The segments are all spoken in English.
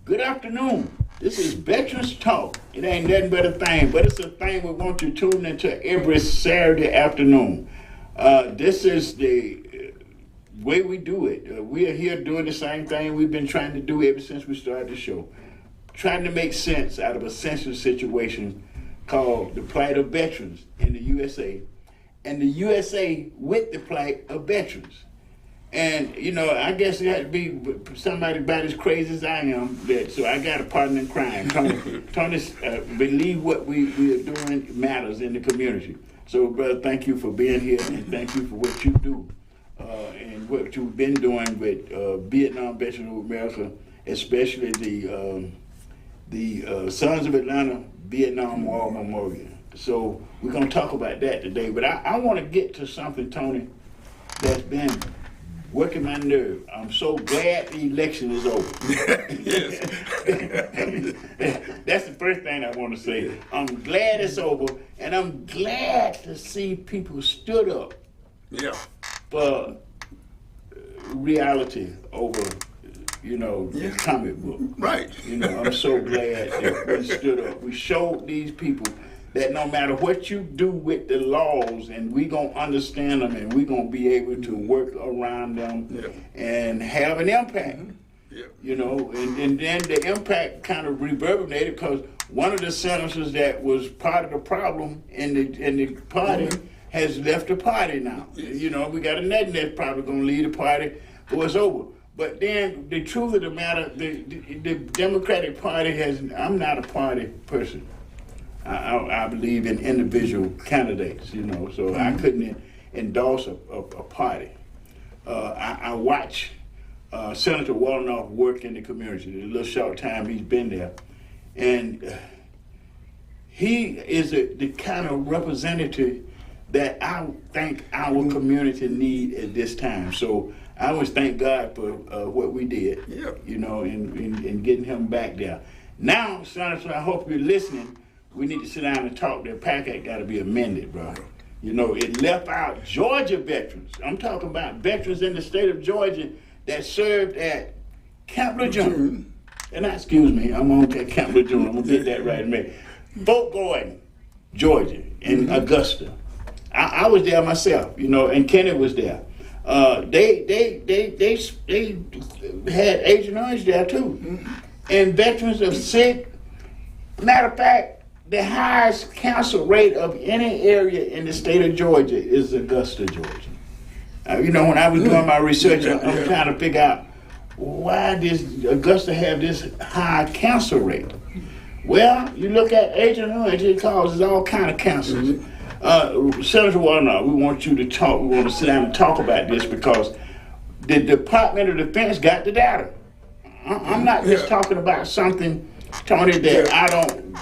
Good afternoon. This is Veterans Talk. It ain't nothing but a thing, but it's a thing we want you to tune into every Saturday afternoon. This is the way we do it. We are here doing the same thing we've been trying to do ever since we started the show. Trying to make sense out of a sensitive situation called the plight of veterans in the USA and the USA with the plight of veterans. And, I guess it had to be somebody about as crazy as I am. So I got a partner in crime. Tony believe what we are doing matters in the community. So, brother, thank you for being here, and thank you for what you do and what you've been doing with Vietnam Veterans of America, especially the Sons of Atlanta Vietnam War Memorial. So we're going to talk about that today. But I want to get to something, Tony, that's been working my nerve. I'm so glad the election is over. That's the first thing I want to say. I'm glad it's over, and I'm glad to see people stood up for reality over, the comic book. Right. I'm so glad that we stood up. We showed these people that no matter what you do with the laws, and we gonna understand them, and we gonna be able to work around them and have an impact. And then the impact kind of reverberated because one of the senators that was part of the problem in the party has left the party now. We got another that's probably gonna leave the party or it's over. But then the truth of the matter, the Democratic Party I'm not a party person. I believe in individual candidates, so I couldn't endorse a party. I watch Senator Warnock work in the community, the little short time he's been there. And he is the kind of representative that I think our community need at this time. So I always thank God for what we did, in getting him back there. Now, Senator, I hope you're listening. We need to sit down and talk. That PAC Act got to be amended, bro. It left out Georgia veterans. I'm talking about veterans in the state of Georgia that served at Camp Lejeune. And excuse me, I'm on Camp Lejeune. I'm gonna get that right in a minute. Fort Gordon, Georgia, in Augusta. I was there myself, and Kenny was there. They had Agent Orange there too, and veterans of sick. Matter of fact, the highest cancer rate of any area in the state of Georgia is Augusta, Georgia. When I was doing my research, I'm trying to figure out why does Augusta have this high cancer rate? Well, you look at Agent Orange, it causes all kind of cancers. Senator Warnock, we want you to talk. We want to sit down and talk about this because the Department of Defense got the data. I'm not just talking about something, Tony, that I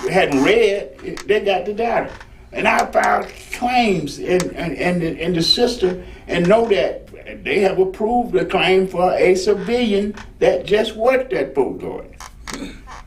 hadn't read. They got the data, and I filed claims in the system and know that they have approved a claim for a civilian that just worked at Fort Gordon.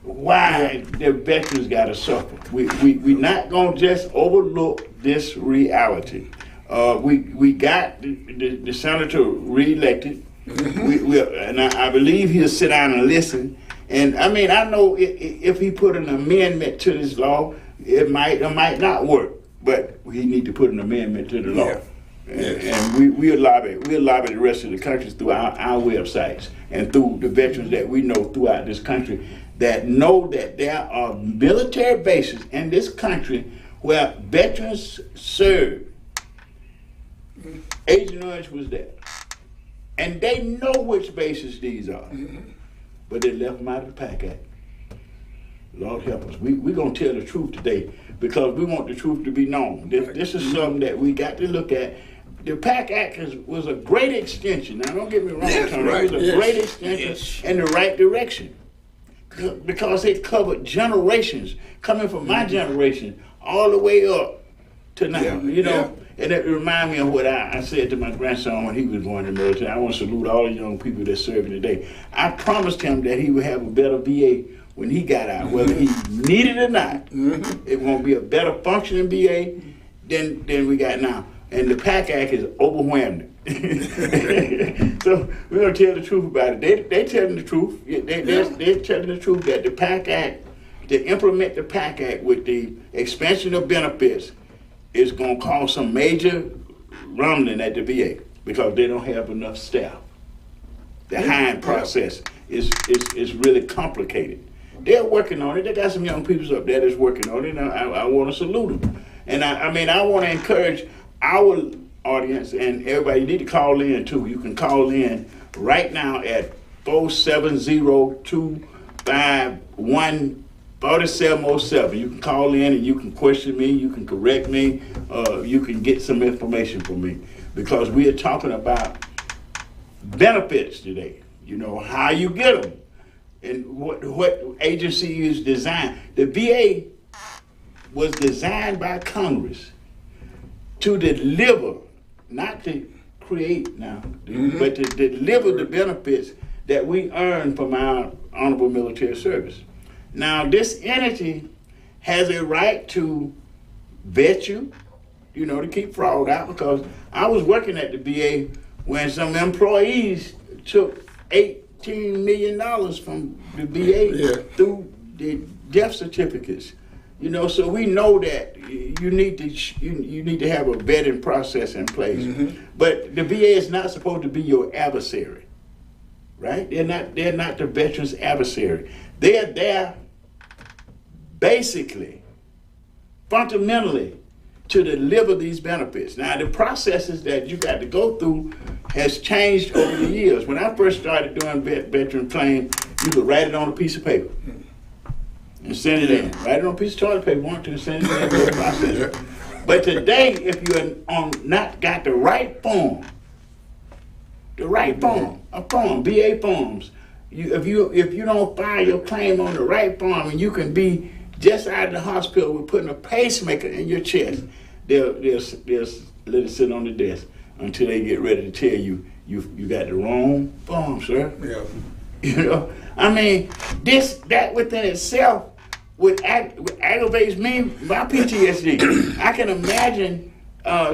Why the veterans got to suffer? We're not gonna just overlook this reality. We got the senator reelected. And I believe he'll sit down and listen. And I mean, I know if he put an amendment to this law, it might or might not work. But we need to put an amendment to the law. And we'll lobby the rest of the country through our websites and through the veterans that we know throughout this country that know that there are military bases in this country where veterans serve. Agent Orange was there. And they know which bases these are. But they left them out of the PAC Act. Lord help us. We're going to tell the truth today because we want the truth to be known. This is something that we got to look at. The PAC Act was a great extension. Now, don't get me wrong, Tony. It was a great extension in the right direction because it covered generations, coming from my generation all the way up to now, And it reminded me of what I said to my grandson when he was going to the military. I want to salute all the young people that's serving today. I promised him that he would have a better VA when he got out, whether he needed it or not. It won't be a better functioning VA than we got now. And the PAC Act has overwhelmed it. So we're gonna tell the truth about it. They telling the truth. They're telling the truth that the PAC Act, to implement the PAC Act with the expansion of benefits, is gonna cause some major rumbling at the VA because they don't have enough staff. The hiring process is really complicated. They're working on it. They got some young people up there that's working on it, and I want to salute them. And I want to encourage our audience and everybody. You need to call in too. You can call in right now at 470-251-4707. You can call in and you can question me, you can correct me, you can get some information from me, because we are talking about benefits today. You know, how you get them and what agency is designed. The VA was designed by Congress to deliver, not to create now, but to deliver the benefits that we earn from our honorable military service. Now, this entity has a right to vet you, you know, to keep fraud out, because I was working at the VA when some employees took $18 million from the VA through the death certificates. You know, so we know that you need to have a vetting process in place. But the VA is not supposed to be your adversary, right? They're not the veteran's adversary. They're there basically, fundamentally, to deliver these benefits. Now, the processes that you got to go through has changed over the years. When I first started doing veteran claim, you could write it on a piece of paper and send it in. Write it on a piece of toilet paper, want to, and send it in for a process. But today, if you're not got the right form, a form, VA forms, if you don't file your claim on the right form, and you can be just out of the hospital with putting a pacemaker in your chest, they'll let it sit on the desk until they get ready to tell you you got the wrong form, sir. Yeah. You know, I mean, that within itself aggravates me, my PTSD. I can imagine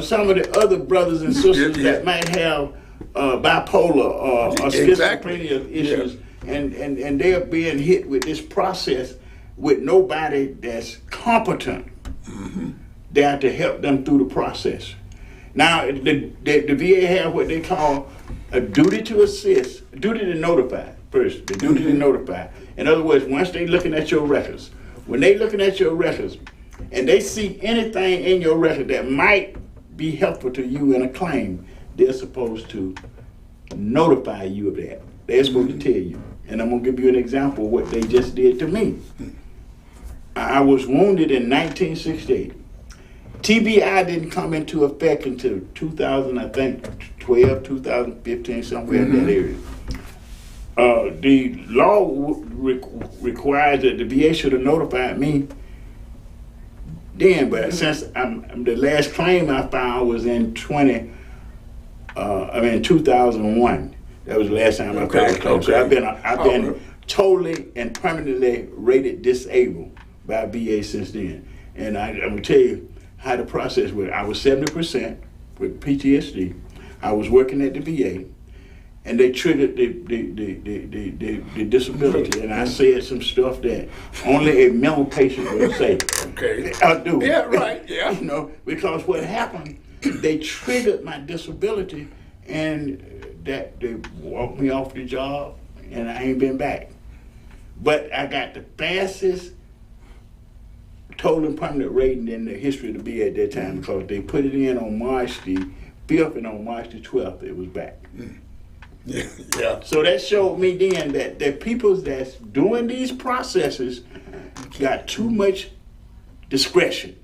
some of the other brothers and sisters that might have bipolar or schizophrenia issues, and they're being hit with this process with nobody that's competent there to help them through the process. Now, the VA have what they call a duty to assist, duty to notify first, the duty to notify. In other words, once they're looking at your records, when they're looking at your records and they see anything in your record that might be helpful to you in a claim, they're supposed to notify you of that. They're supposed to tell you. And I'm going to give you an example of what they just did to me. I was wounded in 1968. TBI didn't come into effect until 2012, 2015, somewhere in that area. The law requires that the VA should have notified me then, but since the last claim I filed was in 2001. That was the last time I filed a claim. So I've been totally and permanently rated disabled by VA since then. And I'm gonna tell you how the process was. I was 70% with PTSD. I was working at the VA, and they triggered the disability. And I said some stuff that only a mental patient would say. Okay. I do. Yeah, right. Yeah. You know, because what happened, they triggered my disability, and that they walked me off the job, and I ain't been back. But I got the fastest total and permanent rating in the history of the VA at that time, because they put it in on March the 5th, and on March the 12th it was back. Yeah. So that showed me then that the people that's doing these processes got too much discretion.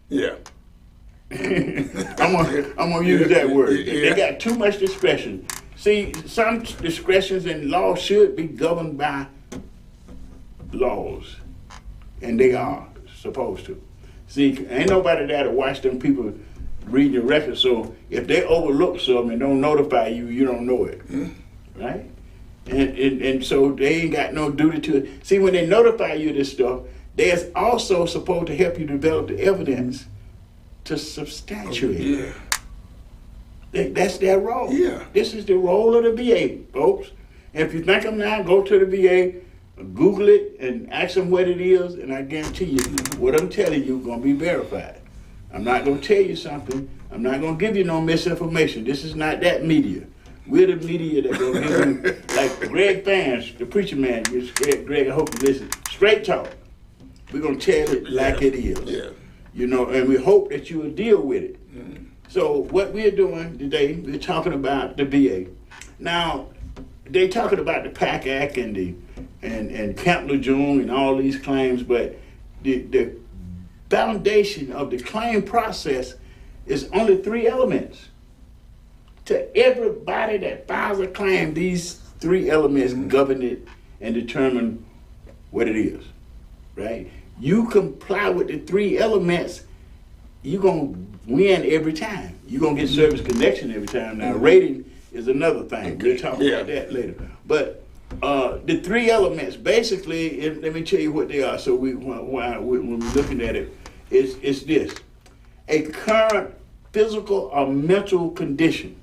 Yeah. I'm gonna use that word. They got too much discretion. See, some discretions in law should be governed by laws, and they are supposed to. See, ain't nobody there to watch them people read your record, so if they overlook something and don't notify you, you don't know it, right? And so they ain't got no duty to it. See, when they notify you of this stuff, they're also supposed to help you develop the evidence to substantiate it. That's their role. Yeah. This is the role of the VA, folks. And if you think I'm not, go to the VA, Google it, and ask them what it is, and I guarantee you, what I'm telling you is going to be verified. I'm not going to tell you something. I'm not going to give you no misinformation. This is not that media. We're the media that going to give you, like Greg Fans, the preacher man. Greg, I hope you listen. Straight talk. We're going to tell it like it is. Yeah. You know, and we hope that you will deal with it. So what we're doing today, we're talking about the VA. Now, they talking about the PAC Act and Camp Lejeune and all these claims, but the foundation of the claim process is only 3 elements. To everybody that files a claim, these 3 elements govern it and determine what it is, right? You comply with the 3 elements, you're going to win every time. You're going to get service connection every time. Now, rating is another thing. We'll talk about that later. But the 3 elements, basically, let me tell you what they are. So when we're looking at it, it's this. A current physical or mental condition.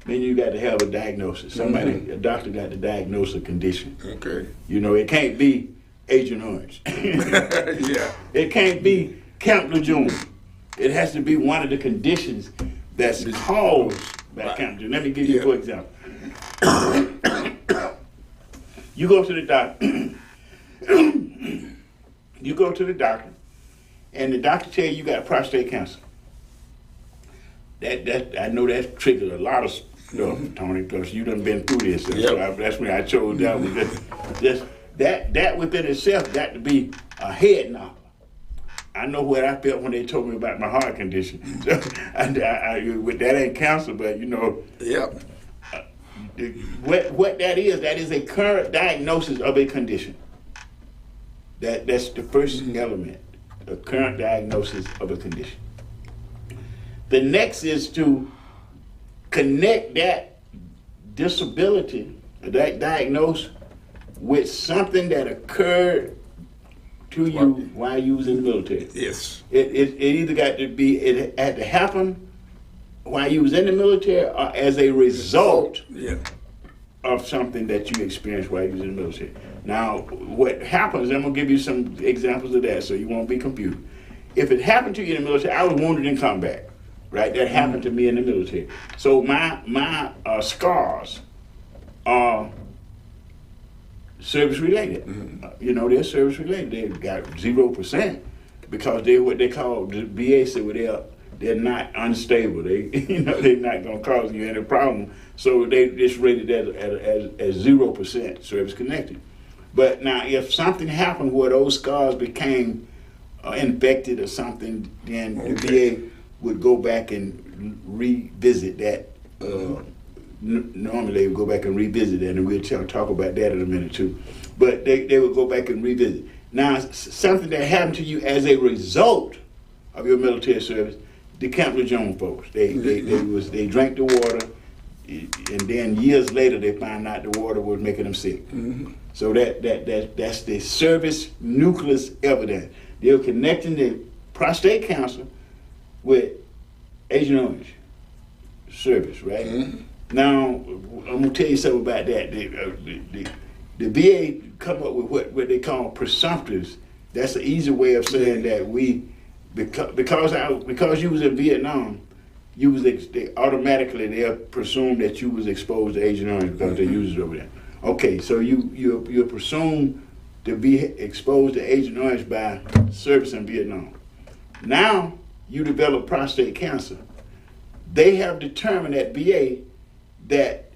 Then you got to have a diagnosis. A doctor got to diagnose a condition. Okay. You know, it can't be Agent Orange. Yeah. It can't be Camp Lejeune. It has to be one of the conditions that's caused by Camp Lejeune. Let me give you for example. You go to the doctor. You go to the doctor, and the doctor tell you got prostate cancer. That I know that triggered a lot of stuff, Tony, because you done been through this. So that's when I chose that one. That within itself got to be a head knocker. I know what I felt when they told me about my heart condition. So that ain't cancer, but you know. Yep. What that is a current diagnosis of a condition. That's the first element, a current diagnosis of a condition. The next is to connect that disability, that diagnosis, with something that occurred to you while you was in the military. Yes. It either got to be, it had to happen while you was in the military or as a result of something that you experienced while you was in the military. Now, what happens, I'm going to give you some examples of that so you won't be confused. If it happened to you in the military, I was wounded in combat, right? That happened to me in the military. So my scars are service related. You know, they're service related. They got 0% because they're what they call, the VA said, well, they're not unstable. They're not going to cause you any problem. So they just rated that as 0% service connected. But now, if something happened where those scars became infected or something, then the VA would go back and revisit that. Normally, they would go back and revisit that, and we'll talk about that in a minute too. But they would go back and revisit. Now, something that happened to you as a result of your military service, the Camp Lejeune folks, they drank the water, and then years later they found out the water was making them sick. So that's the service nucleus evidence. They were connecting the prostate cancer with Agent Orange service, right? Now I'm gonna tell you something about that. The VA come up with what they call presumptives. That's an easy way of saying that because you was in Vietnam, they automatically they'll presume that you was exposed to Agent Orange because they use it over there. Okay, so you're presumed to be exposed to Agent Orange by service in Vietnam. Now you develop prostate cancer. They have determined at VA that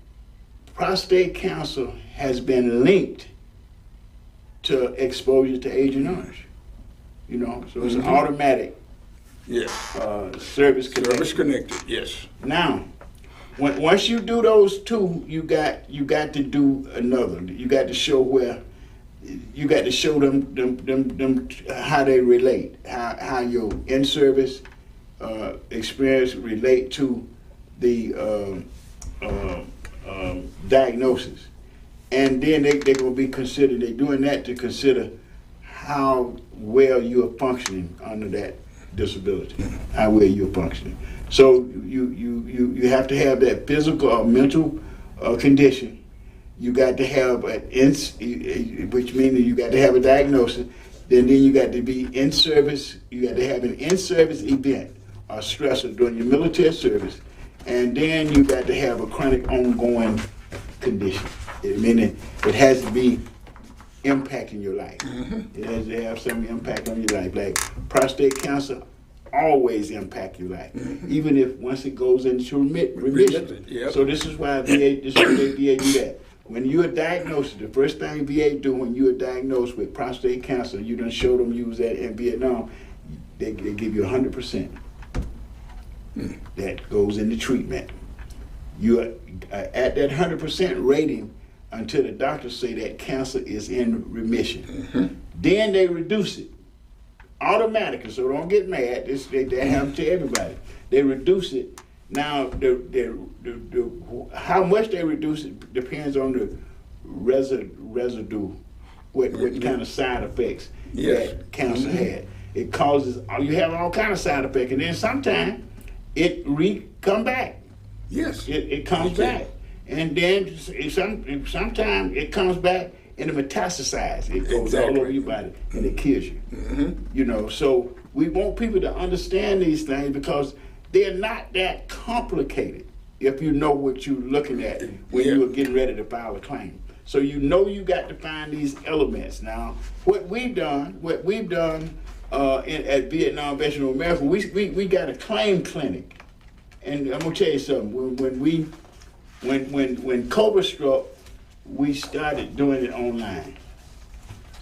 prostate cancer has been linked to exposure to Agent Orange. You know, so it's an automatic service connected. Service connected, yes. Now, once you do those two, you got to do another. You got to show them how they relate, how your in-service experience relate to the diagnosis. And then they're going to be considered, they're doing that to consider how well you are functioning under that disability. How well you're functioning. So you have to have that physical or mental condition. You got to have which means that you got to have a diagnosis. Then you got to be in service. You got to have an in-service event or stressor during your military service, and then you got to have a chronic ongoing condition. Meaning it has to be impacting your life. It has to have some impact on your life. Like prostate cancer always impact your life, even if once it goes into remission. Yep. So this is why VA do that. When you are diagnosed, the first thing VA do when you are diagnosed with prostate cancer, you done showed them you was at in Vietnam, they give you 100%. That goes into treatment. You are at that 100% rating until the doctors say that cancer is in remission. Then they reduce it automatically, so don't get mad. That happens to everybody. They reduce it. Now, how much they reduce it depends on the residue, what kind of side effects that cancer had. It causes, you have all kind of side effects, and then sometimes it come back. Yes. It comes back. And then sometimes it comes back and it metastasizes. It goes all over your body and it kills you. You know, so we want people to understand these things because they're not that complicated if you know what you're looking at when you are getting ready to file a claim. So you know you got to find these elements. Now, what we've done at Vietnam Veteran America, we got a claim clinic. And I'm gonna tell you something. When COVID struck, we started doing it online.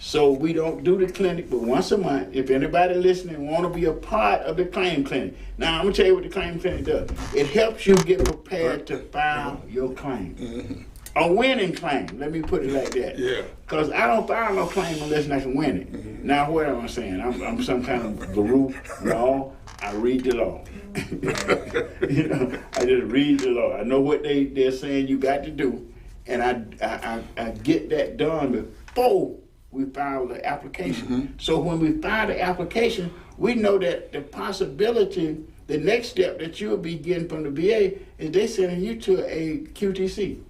So we don't do the clinic, but once a month, if anybody listening want to be a part of the claim clinic. Now, I'm going to tell you what the claim clinic does. It helps you get prepared to file your claim. A winning claim, let me put it like that. Yeah. Because I don't file no claim unless I can win it. Now, what am I saying? I'm some kind of guru? No, I read the law. You know, I just read the law. I know what they're saying you got to do, and I get that done before we file the application. So when we file the application, we know that the possibility, the next step that you'll be getting from the VA is they sending you to a QTC.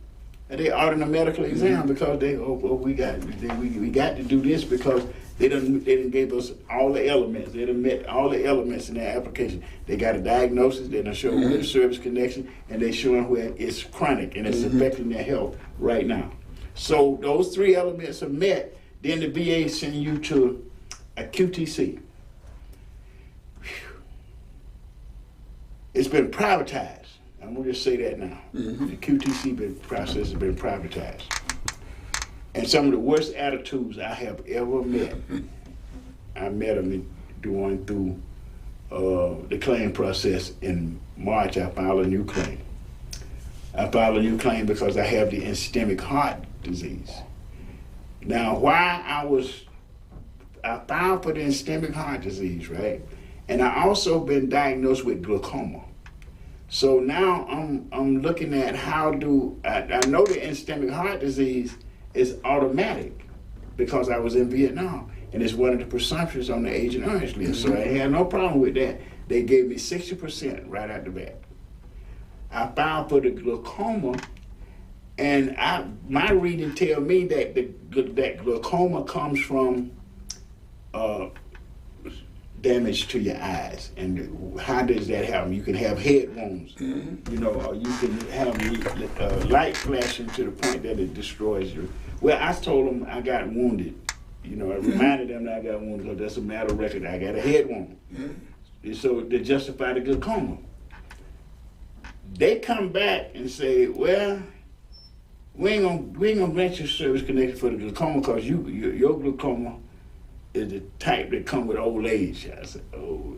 And they order a medical exam because we got to do this because they done gave us all the elements. They done met all the elements in their application. They got a diagnosis, they done show where the service connection, and they showing where it's chronic and it's affecting their health right now. So those three elements are met. Then the VA send you to a QTC. It's been privatized. I'm gonna just say that now. The QTC process has been privatized. And some of the worst attitudes I have ever met, I met them going through the claim process. In March, I filed a new claim. I filed a new claim because I have the ischemic heart disease. Now, why I filed for the ischemic heart disease, right? And I also been diagnosed with glaucoma. So now I'm looking at how do, I know the ischemic heart disease is automatic because I was in Vietnam, and it's one of the presumptions on the Agent Orange list. So I had no problem with that. They gave me 60% right out the bat. I filed for the glaucoma, and my reading tell me that that glaucoma comes from damage to your eyes. And how does that happen? You can have head wounds, you know, or you can have light flashing to the point that it destroys you. Well, I told them I got wounded. You know, I reminded them that I got wounded because that's a matter of record. I got a head wound. So to justify the glaucoma. They come back and say, well, we ain't gonna grant you service connection for the glaucoma because your glaucoma is the type that come with old age. I said, oh.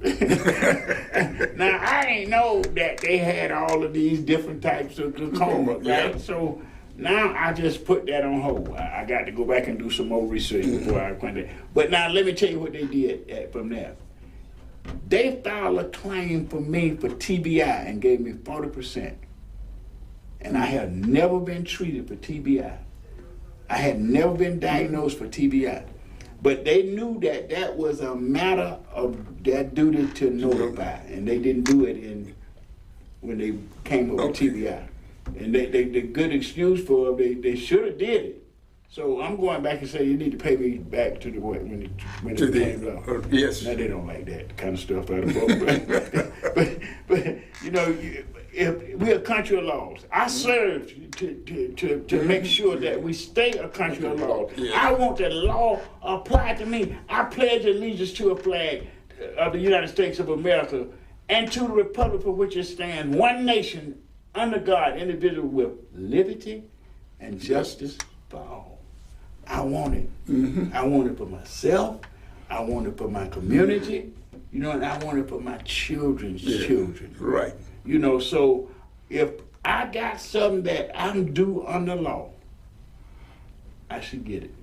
Now, I ain't know that they had all of these different types of glaucoma, right? So now I just put that on hold. I got to go back and do some more research before I quit that. But now let me tell you what they did from there. They filed a claim for me for TBI and gave me 40%. And I have never been treated for TBI. I had never been diagnosed for TBI. But they knew that that was a matter of their duty to notify, and they didn't do it when they came up with TBI. And the good excuse for it, they should have did it. So I'm going back and say you need to pay me back to the when it came up. Yes. Now they don't like that kind of stuff out of folks. but you know, if we're a country of laws. I served to make sure that we stay a country of laws. Yeah. I want the law applied to me. I pledge allegiance to a flag of the United States of America and to the republic for which it stands, one nation under God, indivisible, with liberty and justice for all. I want it. Mm-hmm. I want it for myself. I want it for my community. You know, and I want it for my children's children. Right. You know, so if I got something that I'm due under law, I should get it.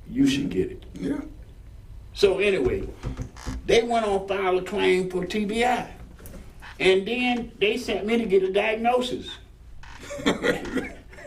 You should get it. Yeah. So anyway, they went on file a claim for TBI. And then they sent me to get a diagnosis.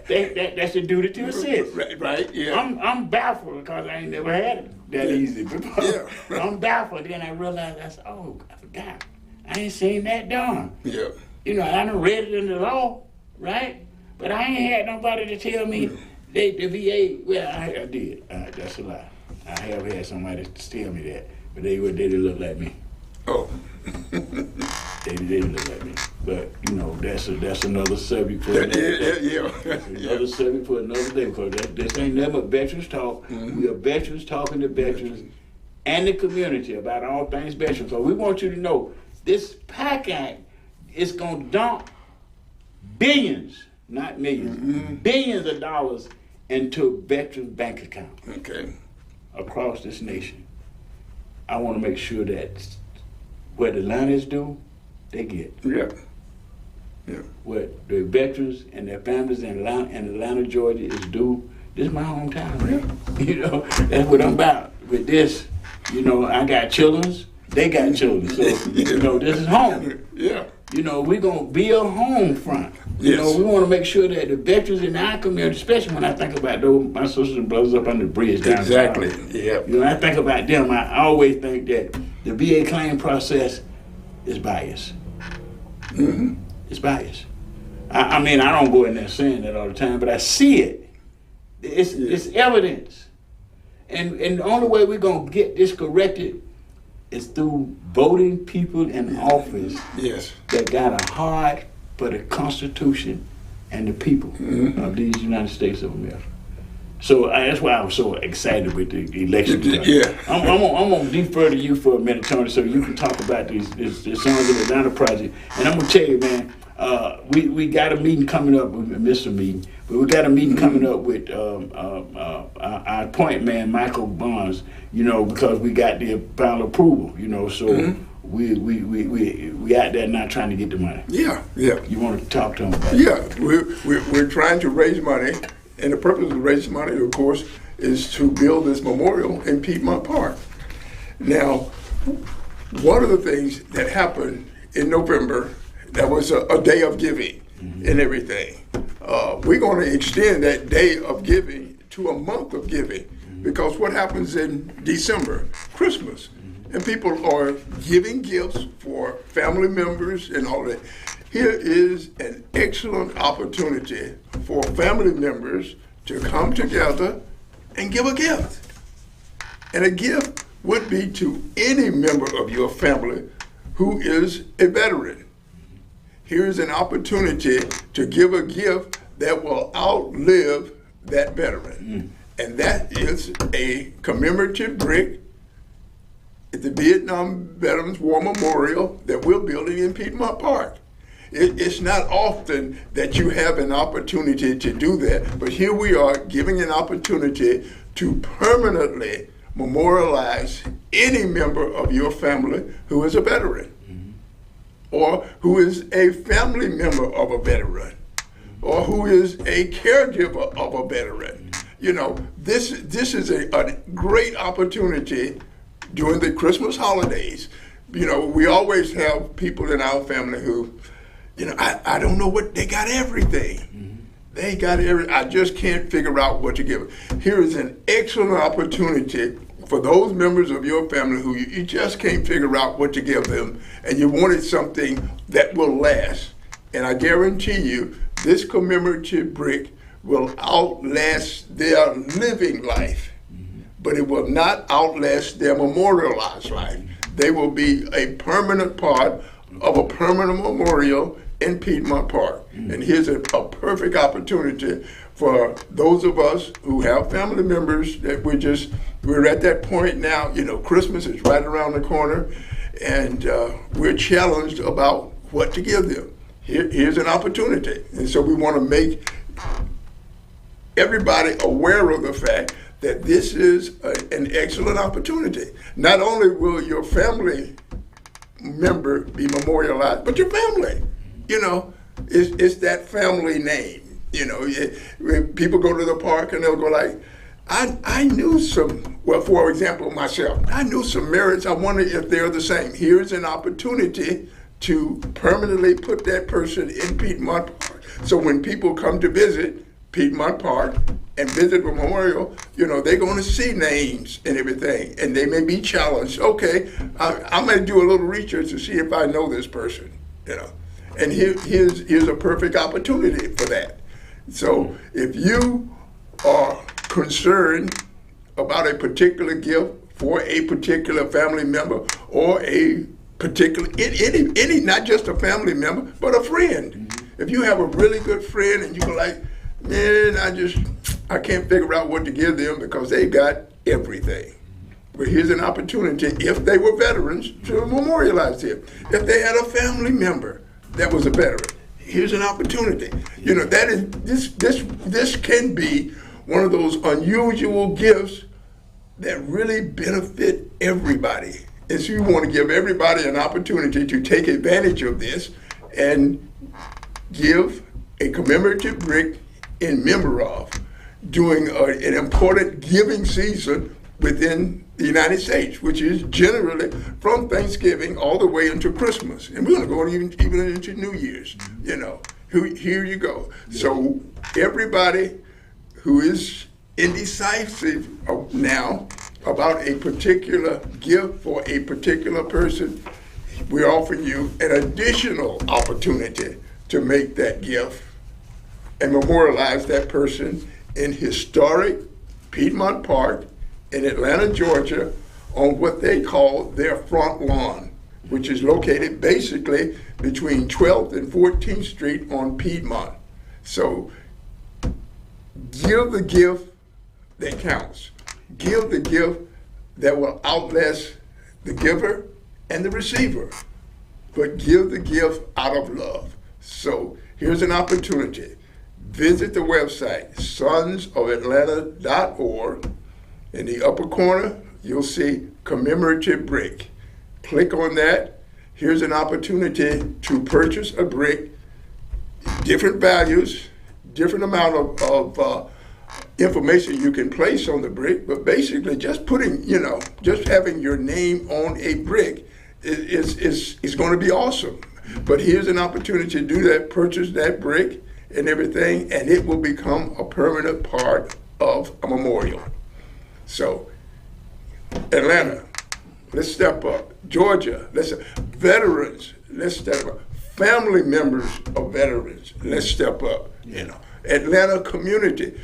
That's a duty to assist. Right, yeah. I'm baffled because I ain't never had it that easy before. Yeah. I'm baffled. Then I realized, I forgot. I ain't seen that done. Yeah. You know, I done read it in the law, right? But I ain't had nobody to tell me the VA, well, I did. That's a lie. I have had somebody to tell me that, but they didn't look like me. Oh. They didn't look like me. But, you know, that's another subject for another day. Yeah. Another subject for another day, because this ain't nothing but veterans talk. Mm-hmm. We are veterans talking to veterans and the community about all things veterans. So we want you to know, this PAC Act is going to dump billions, not millions, billions of dollars into veterans' bank accounts Okay. across this nation. I want to make sure that where the line is due, they get. Yeah. Yeah. What the veterans and their families in Atlanta, Georgia is due. This is my hometown, man. You know, that's what I'm about. With this, you know, I got children, they got children. So, you know, this is home. Yeah. You know, we're going to be a home front. You know, we want to make sure that the veterans in our community, especially when I think about those, my sisters and brothers up under the bridge down Exactly. south. Yeah. You know, I think about them, I always think that the VA claim process is biased. Mm-hmm. It's biased. I mean, I don't go in there saying that all the time, but I see it. It's evidence. And the only way we're going to get this corrected is through voting people in office Yes. that got a heart for the Constitution and the people of these United States of America. So that's why I was so excited with the election. Yeah. I'm gonna defer to you for a minute, Tony, so you can talk about this Sons of Atlanta project. And I'm gonna tell you, man, we got a meeting coming up. We missed a meeting, but we got a meeting coming up with our point man, Michael Barnes. You know, because we got the final approval. You know, so we out there now trying to get the money. Yeah. Yeah. You want to talk to him about it? Yeah. We're trying to raise money, and the purpose of raising money, of course, is to build this memorial in Piedmont Park. Now, one of the things that happened in November, that was a day of giving and everything. We're going to extend that day of giving to a month of giving, because what happens in December, Christmas, and people are giving gifts for family members and all that. Here is an excellent opportunity for family members to come together and give a gift. And a gift would be to any member of your family who is a veteran. Here's an opportunity to give a gift that will outlive that veteran. And that is a commemorative brick at the Vietnam Veterans War Memorial that we're building in Piedmont Park. It's not often that you have an opportunity to do that, but here we are giving an opportunity to permanently memorialize any member of your family who is a veteran, or who is a family member of a veteran, or who is a caregiver of a veteran. You know, this is a great opportunity during the Christmas holidays. You know, we always have people in our family who, you know, I don't know what, they got everything. They got I just can't figure out what to give. Here is an excellent opportunity for those members of your family who you just can't figure out what to give them, and you wanted something that will last. And I guarantee you, this commemorative brick will outlast their living life, but it will not outlast their memorialized life. They will be a permanent part of a permanent memorial in Piedmont Park. And here's a perfect opportunity for those of us who have family members that we're at that point now. Christmas is right around the corner, and we're challenged about what to give them. Here's an opportunity. And so we want to make everybody aware of the fact that this is an excellent opportunity. Not only will your family member be memorialized, but your family. It's that family name. When people go to the park and they'll go like, I knew some, well, for example, myself, I knew some Merritts. I wonder if they're the same. Here's an opportunity to permanently put that person in Piedmont Park. So when people come to visit Piedmont Park and visit the memorial, they're going to see names and everything, and they may be challenged. Okay, I may do a little research to see if I know this person, And here's a perfect opportunity for that. So if you are concerned about a particular gift for a particular family member or a particular, any not just a family member, but a friend. If you have a really good friend and you're like, man, I can't figure out what to give them because they got everything. Well, here's an opportunity, if they were veterans, to memorialize them. If they had a family member that was a veteran, here's an opportunity. That is this can be one of those unusual gifts that really benefit everybody. And so you want to give everybody an opportunity to take advantage of this and give a commemorative brick in memory of during an important giving season within the United States, which is generally from Thanksgiving all the way into Christmas. And we're going to go even into New Year's, Here you go. So everybody who is indecisive now about a particular gift for a particular person, we're offering you an additional opportunity to make that gift and memorialize that person in historic Piedmont Park in Atlanta, Georgia, on what they call their front lawn, which is located basically between 12th and 14th Street on Piedmont. So give the gift that counts. Give the gift that will outlast the giver and the receiver, but give the gift out of love. So here's an opportunity. Visit the website, sonsofatlanta.org. In the upper corner, you'll see commemorative brick. Click on that. Here's an opportunity to purchase a brick, different values, different amount of information you can place on the brick, but basically just putting, just having your name on a brick is going to be awesome. But here's an opportunity to do that, purchase that brick and everything, and it will become a permanent part of a memorial. So, Atlanta, let's step up. Georgia, veterans, let's step up. Family members of veterans, let's step up. Atlanta community,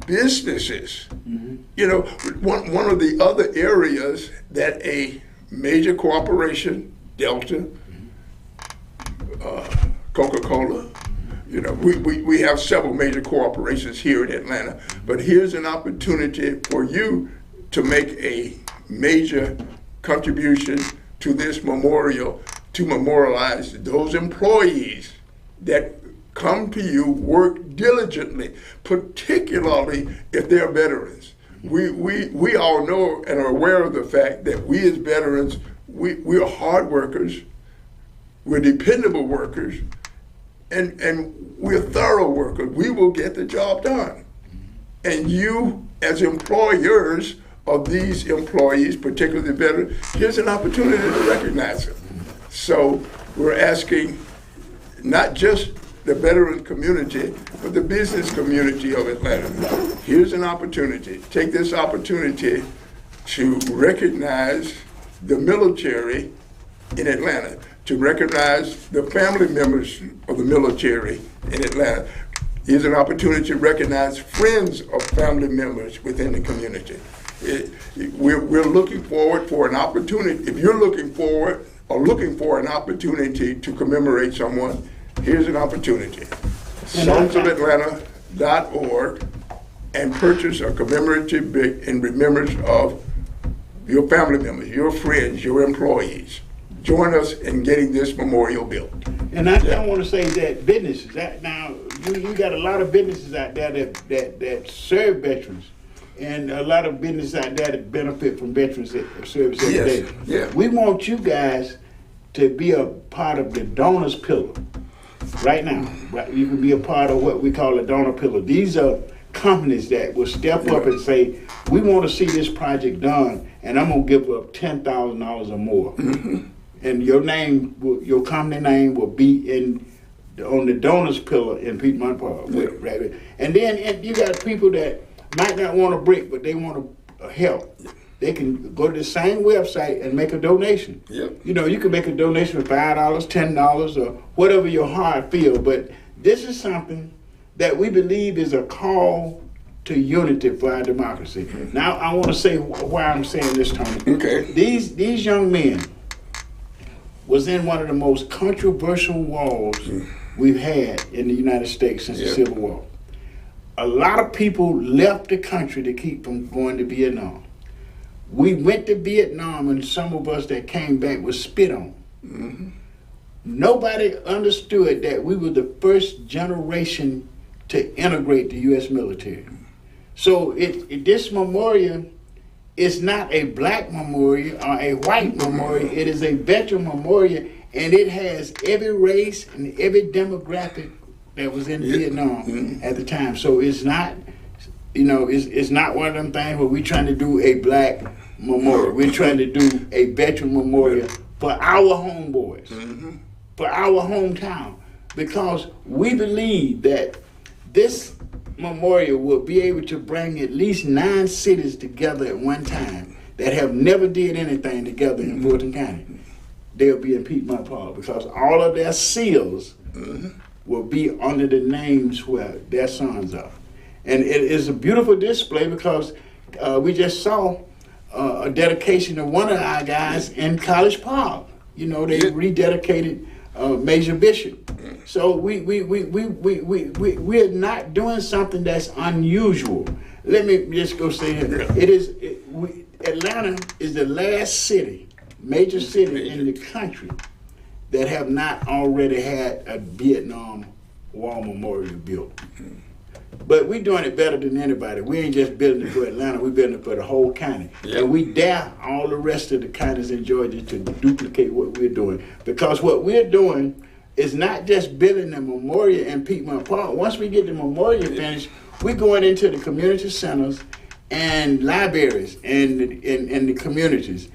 businesses. One of the other areas that a major corporation, Delta, Coca-Cola, we have several major corporations here in Atlanta, but here's an opportunity for you to make a major contribution to this memorial, to memorialize those employees that come to you, work diligently, particularly if they're veterans. We all know and are aware of the fact that we as veterans, we are hard workers, we're dependable workers, and we're thorough workers. We will get the job done. And you, as employers of these employees, particularly veterans, here's an opportunity to recognize them. So we're asking not just the veteran community, but the business community of Atlanta. Here's an opportunity. Take this opportunity to recognize the military in Atlanta, to recognize the family members of the military in Atlanta. Here's an opportunity to recognize friends of family members within the community. We're looking forward for an opportunity. If you're looking forward or looking for an opportunity to commemorate someone, here's an opportunity. SonsofAtlanta.org, and purchase a commemorative brick in remembrance of your family members, your friends, your employees. Join us in getting this memorial built. And I want to say that businesses, now you got a lot of businesses out there that serve veterans, and a lot of businesses out there that benefit from veterans service every day. Yeah. We want you guys to be a part of the donors pillar right now. Right? You can be a part of what we call a donor pillar. These are companies that will step up and say, we want to see this project done, and I'm going to give up $10,000 or more. And your name, your company name will be on the donors pillar in Piedmont Park. Right? And then you got people that might not want a brick, but they want to help. They can go to the same website and make a donation. Yep. You know, you can make a donation for $5, $10, or whatever your heart feels. But this is something that we believe is a call to unity for our democracy. Now, I want to say why I'm saying this, Tony. Okay. These young men was in one of the most controversial wars we've had in the United States since the Civil War. A lot of people left the country to keep from going to Vietnam. We went to Vietnam, and some of us that came back was spit on. Nobody understood that we were the first generation to integrate the U.S. military. So this memorial is not a black memorial or a white memorial. It is a veteran memorial, and it has every race and every demographic that was in Vietnam at the time. So it's not, it's not one of them things where we're trying to do a black memorial. We're trying to do a veteran memorial for our homeboys, for our hometown, because we believe that this memorial will be able to bring at least 9 cities together at one time that have never did anything together in Fulton County. They'll be in Piedmont Park because all of their seals will be under the names where their sons are. And it is a beautiful display because we just saw a dedication of one of our guys in College Park. They rededicated Major Bishop. So we're not doing something that's unusual. Let me just go say it. Atlanta is the last major city in the country that have not already had a Vietnam War memorial built. But we're doing it better than anybody. We ain't just building it for Atlanta, we're building it for the whole county. And we dare all the rest of the counties in Georgia to duplicate what we're doing. Because what we're doing is not just building a memorial in Piedmont Park. Once we get the memorial finished, we're going into the community centers and libraries and the communities.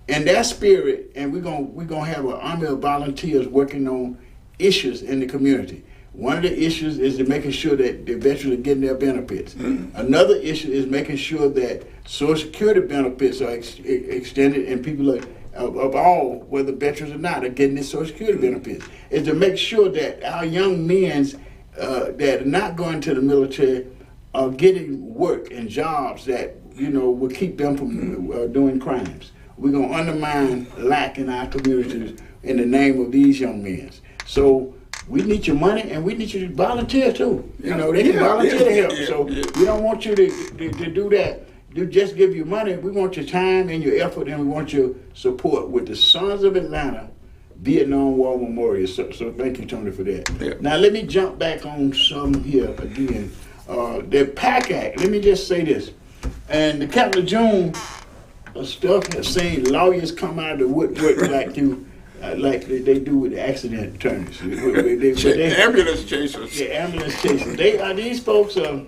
And that spirit, and we're gonna have an army of volunteers working on issues in the community. One of the issues is to making sure that the veterans are getting their benefits. Another issue is making sure that Social Security benefits are extended, and people of all, whether veterans or not, are getting their Social Security benefits. Is to make sure that our young men that are not going to the military are getting work and jobs that will keep them from doing crimes. We're going to undermine lack in our communities in the name of these young men. So we need your money, and we need you to volunteer too. They can volunteer to help. So we don't want you to do that. You just give you money. We want your time and your effort, and we want your support with the Sons of Atlanta Vietnam War Memorial. So thank you, Tony, for that. Yeah. Now let me jump back on some here again. The PAC Act. Let me just say this. And the Captain of June stuff has seen lawyers come out of the woodwork like they do with the accident attorneys. Ambulance chasers. Yeah, ambulance chasers. These folks are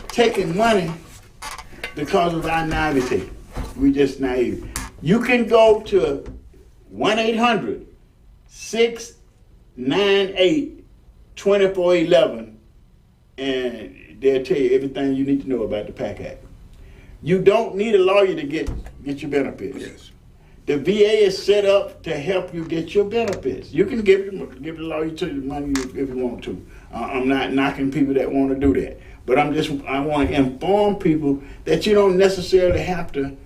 taking money because of our naivety. We just naive. You can go to 1-800-698 2411, and they'll tell you everything you need to know about the PAC Act. You don't need a lawyer to get your benefits. Yes. The VA is set up to help you get your benefits. You can give the lawyer to the money if you want to. I'm not knocking people that want to do that, but I want to inform people that you don't necessarily have to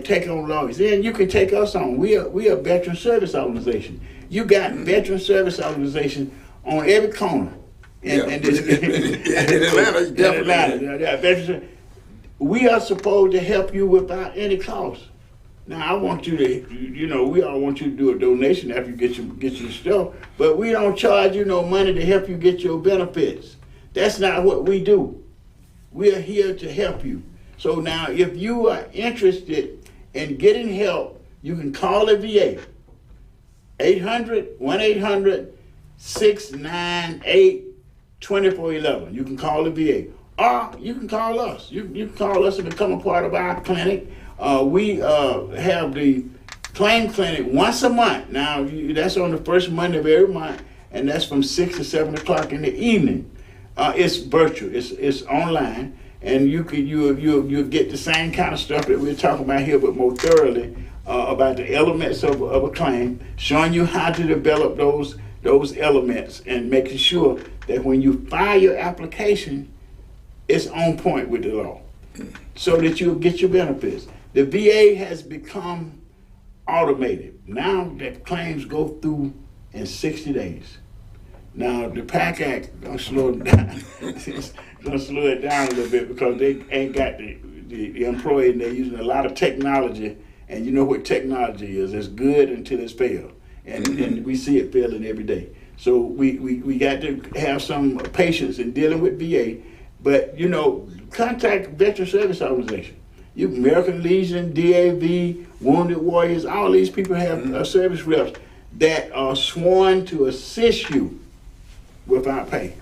take on lawyers. Then you can take us on. We are a veteran service organization. You got veteran service organization on every corner. In Atlanta, definitely. We are supposed to help you without any cost. Now I want you to, we all want you to do a donation after you get your stuff, but we don't charge you no money to help you get your benefits. That's not what we do. We are here to help you. So now, if you are interested in getting help, you can call the VA. 800-1-800-698-2411. You can call the VA. Or you can call us. You can call us and become a part of our clinic. We have the claim clinic once a month. Now, that's on the first Monday of every month, and that's from 6 to 7 o'clock in the evening. It's virtual. It's online, and you'll get the same kind of stuff that we're talking about here, but more thoroughly about the elements of a claim, showing you how to develop those elements, and making sure that when you file your application, it's on point with the law, so that you'll get your benefits. The VA has become automated. Now that claims go through in 60 days. Now the PAC Act gonna slow it down. It's gonna slow it down a little bit because they ain't got the employee, and they're using a lot of technology. And you know what technology is? It's good until it's failed, and we see it failing every day. So we got to have some patience in dealing with VA. But, contact Veteran Service Organization. American Legion, DAV, Wounded Warriors, all these people have service reps that are sworn to assist you without pay.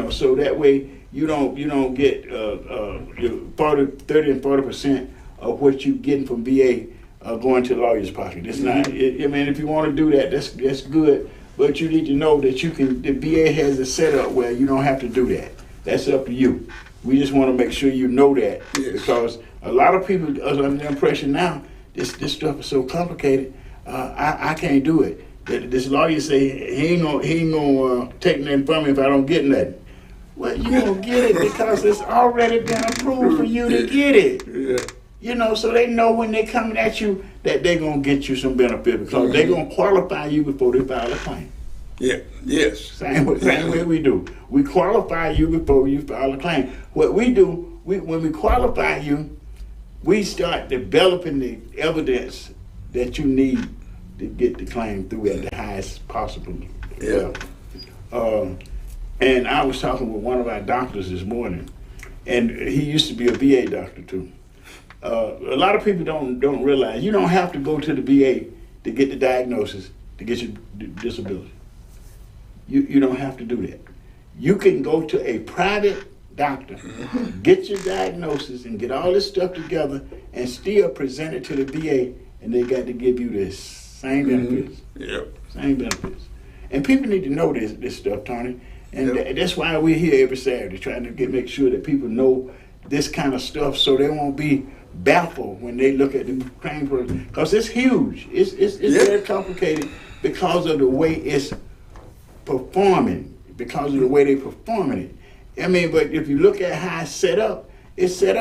So that way you don't get 30 and 40% of what you're getting from VA going to the lawyer's pocket. It's not. If you want to do that, that's good. But you need to know that the VA has a setup where you don't have to do that. That's up to you. We just want to make sure you know that, because a lot of people are under the impression now this stuff is so complicated. I can't do it. This lawyer say he ain't gonna take nothing from me if I don't get nothing. Well, you gonna get it because it's already been approved for you to get it. So they know when they're coming at you that they're gonna get you some benefit, because they're gonna qualify you before they file a claim. Same way we do. We qualify you before you file a claim. What we do, when we qualify you, we start developing the evidence that you need to get the claim through at the highest possible level. And I was talking with one of our doctors this morning, and he used to be a VA doctor too. A lot of people don't realize you don't have to go to the VA to get the diagnosis to get your disability. You don't have to do that. You can go to a private doctor, get your diagnosis, and get all this stuff together, and still present it to the VA, and they got to give you the same benefits. Same benefits. And people need to know this stuff, Tony. And that's why we're here every Saturday, trying to make sure that people know this kind of stuff, so they won't be baffled when they look at the claim process. Because it's huge. It's very complicated because of the way it's performing, because of the way they're performing it. But if you look at how it's set up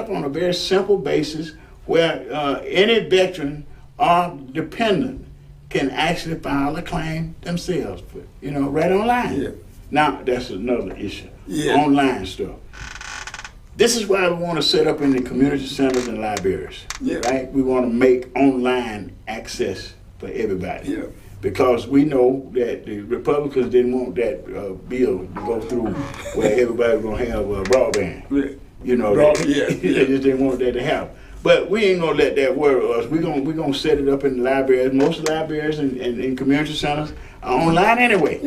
on a very simple basis where any veteran or dependent can actually file a claim themselves, right online. Now, that's another issue, online stuff. This is why we want to set up in the community centers and libraries, right? We want to make online access for everybody. Because we know that the Republicans didn't want that bill to go through where everybody was going to have broadband. They just didn't want that to happen. But we ain't going to let that worry us. We're gonna set it up in the libraries. Most libraries and community centers are online anyway.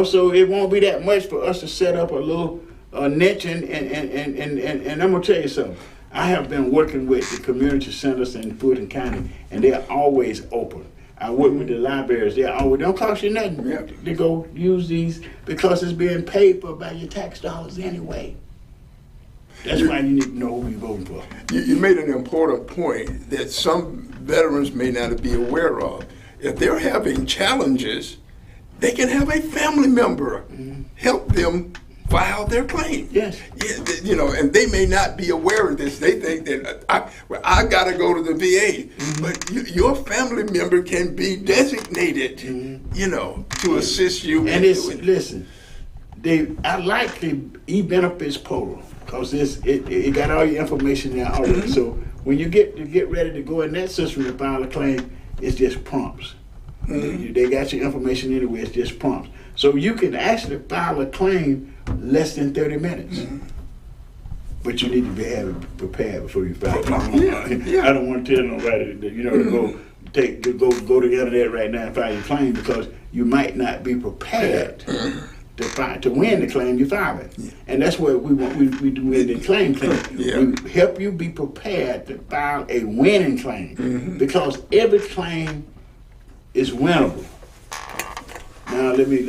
So it won't be that much for us to set up a little niche. And I'm going to tell you something. I have been working with the community centers in Fulton County, and they're always open. I work with the libraries. They it don't cost you nothing to go use these because it's being paid for by your tax dollars anyway. That's why you need to know who you're voting for. You made an important point that some veterans may not be aware of. If they're having challenges, they can have a family member help them file their claim. Yes. Yeah, and they may not be aware of this. They think that I got to go to the VA, but your family member can be designated, to assist you. And listen, I like the e-benefits portal because it got all your information there already. So when you get ready to go in that system to file a claim, it's just prompts. They got your information anyway. It's just prompts. So you can actually file a claim less than 30 minutes. But you need to be prepared before you file a claim. I don't want to tell nobody to go to the internet right now and file your claim because you might not be prepared to win the claim you're filing. And that's what we do in the claim clinic. We help you be prepared to file a winning claim because every claim is winnable. Now let me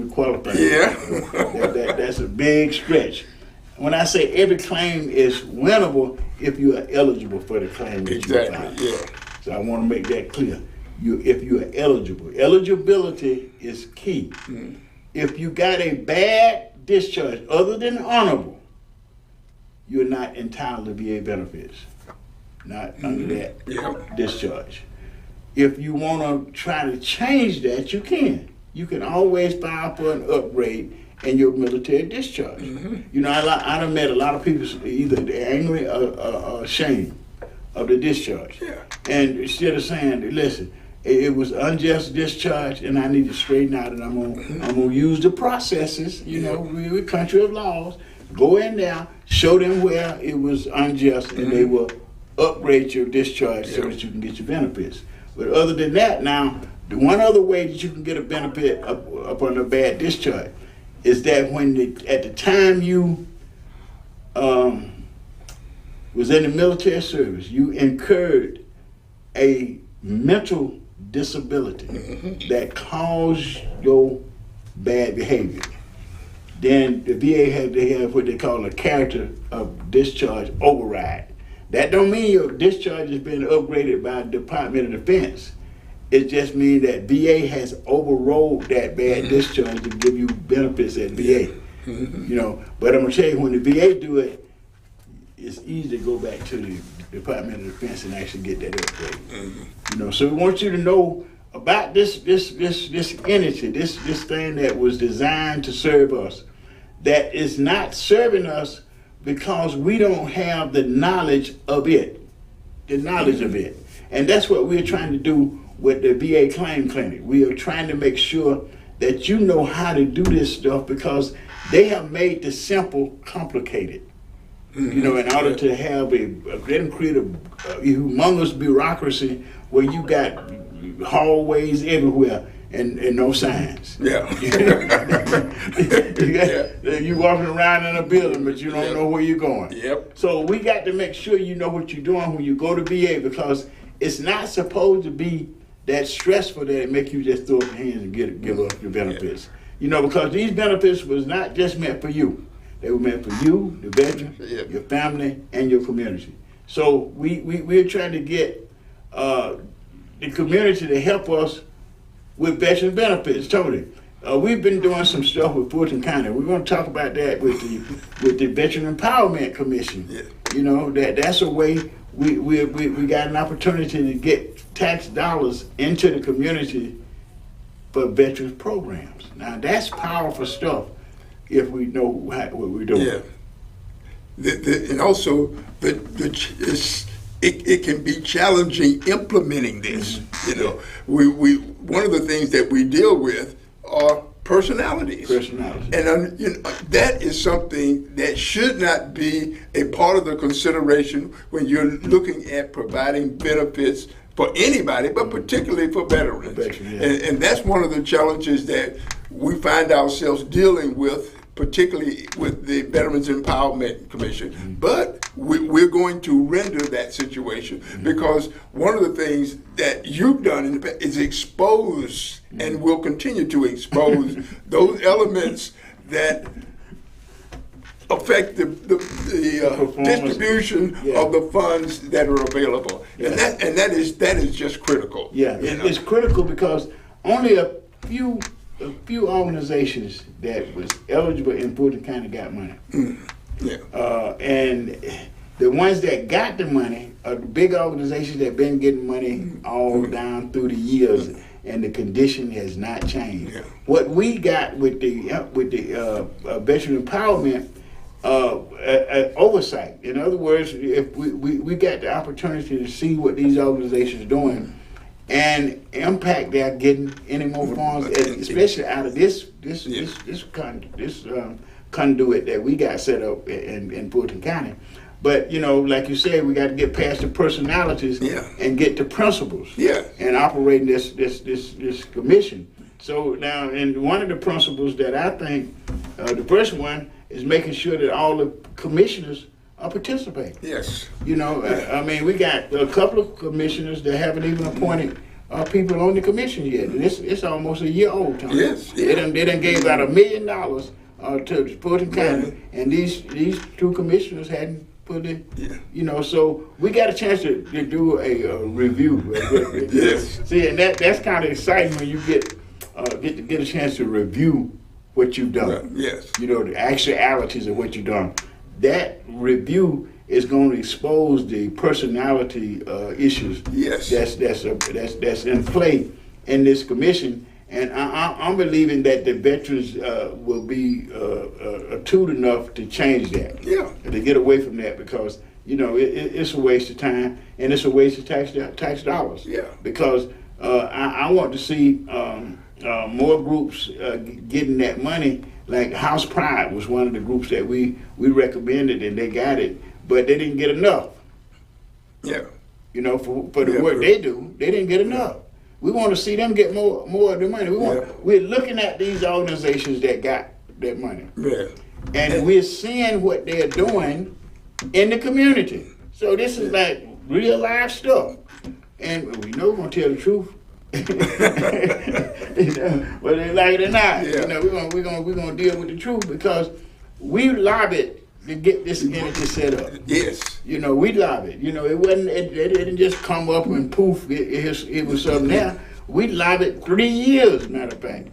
qualify. That's a big stretch. When I say every claim is winnable, if you are eligible for the claim that you file. So I want to make that clear. If you are eligible, eligibility is key. If you got a bad discharge other than honorable, you're not entitled to VA benefits. Not under that discharge. If you want to try to change that, you can. You can always file for an upgrade in your military discharge. I done met a lot of people either angry or ashamed of the discharge. And instead of saying, listen, it was unjust discharge and I need to straighten out and I'm gonna use the processes, we're a country of laws, go in there, show them where it was unjust and they will upgrade your discharge so that you can get your benefits. But other than that, now, the one other way that you can get a benefit upon a bad discharge is that at the time you was in the military service, you incurred a mental disability that caused your bad behavior. Then the VA they have what they call a character of discharge override. That don't mean your discharge has been upgraded by the Department of Defense. It just means that VA has overrode that bad discharge to give you benefits at VA. But I'm gonna tell you, when the VA do it, it's easy to go back to the Department of Defense and actually get that upgrade. So we want you to know about this entity, this thing that was designed to serve us, that is not serving us because we don't have the knowledge of it. And that's what we're trying to do with the VA Claim Clinic. We are trying to make sure that you know how to do this stuff because they have made the simple complicated. In order to have they create a humongous bureaucracy where you got hallways everywhere and no signs. You walking around in a building, but you don't know where you're going. So we got to make sure you know what you're doing when you go to VA because it's not supposed to be that stressful that it make you just throw up your hands and give up your benefits. Because these benefits was not just meant for you. They were meant for you, the veteran, your family, and your community. So we're trying to get the community to help us with veteran benefits, totally. We've been doing some stuff with Fulton County. We're going to talk about that with the Veteran Empowerment Commission. That's a way we got an opportunity to get tax dollars into the community for veterans programs. Now that's powerful stuff if we know what we're doing. And also it can be challenging implementing this. We one of the things that we deal with are personalities. And that is something that should not be a part of the consideration when you're looking at providing benefits for anybody, but particularly for veterans. And that's one of the challenges that we find ourselves dealing with particularly with the Veterans Empowerment Commission. But we're going to render that situation because one of the things that you've done in the past is expose and will continue to expose those elements that affect the distribution of the funds that are available, and that is just critical. Yeah, it's critical because only a few organizations that was eligible in Fulton County got money. And the ones that got the money are the big organizations that been getting money all down through the years, and the condition has not changed. What we got with the veteran empowerment oversight. In other words, if we got the opportunity to see what these organizations are doing and impact they're getting any more funds, especially out of this conduit that we got set up in Fulton County. But like you said, we got to get past the personalities and get to principles and operating this commission. So now, and one of the principles that I think, the first one is making sure that all the commissioners are participating. I mean, we got a couple of commissioners that haven't even appointed people on the commission yet. It's almost a year old, Tony. They done gave out $1 million to Fulton County, and these two commissioners hadn't put it. So we got a chance to do a review. See, and that's kind of exciting when you get a chance to review what you've done. The actualities of what you've done. That review is going to expose the personality issues that's in play in this commission, and I'm believing that the veterans will be attuned enough to change that, to get away from that, because it's a waste of time and it's a waste of tax dollars. Because I want to see more groups getting that money. Like House Pride was one of the groups that we recommended, and they got it, but they didn't get enough. For the work they do, they didn't get enough. We want to see them get more of the money. We're looking at these organizations that got that money, and we're seeing what they're doing in the community. So this is like real life stuff, and we know we're gonna tell the truth. Whether they like it or not, we're gonna deal with the truth, because we lobbied to get this entity set up. We lobbied. It didn't just come up and poof. It was something there. We lobbied 3 years, matter of fact.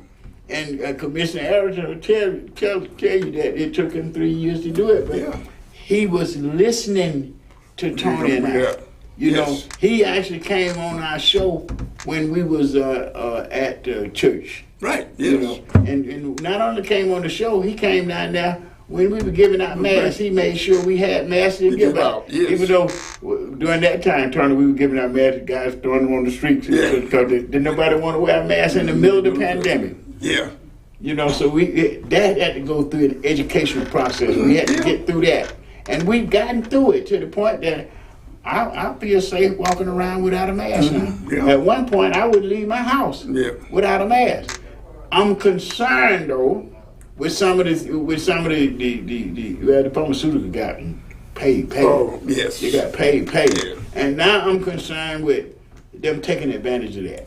And Commissioner Harrison will tell you that it took him 3 years to do it, but he was listening to Tony and I. He actually came on our show when we was at church. And not only came on the show, he came down there when we were giving out masks. He made sure we had masks to give out. Even though during that time, Tony, we were giving out masks, guys throwing them on the streets because didn't nobody want to wear a mask in the middle of the pandemic. So that had to go through an educational process. We had to get through that, and we've gotten through it to the point that I feel safe walking around without a mask now. At one point, I would leave my house without a mask. I'm concerned though with some of the pharmaceutical got paid. They got paid. And now I'm concerned with them taking advantage of that.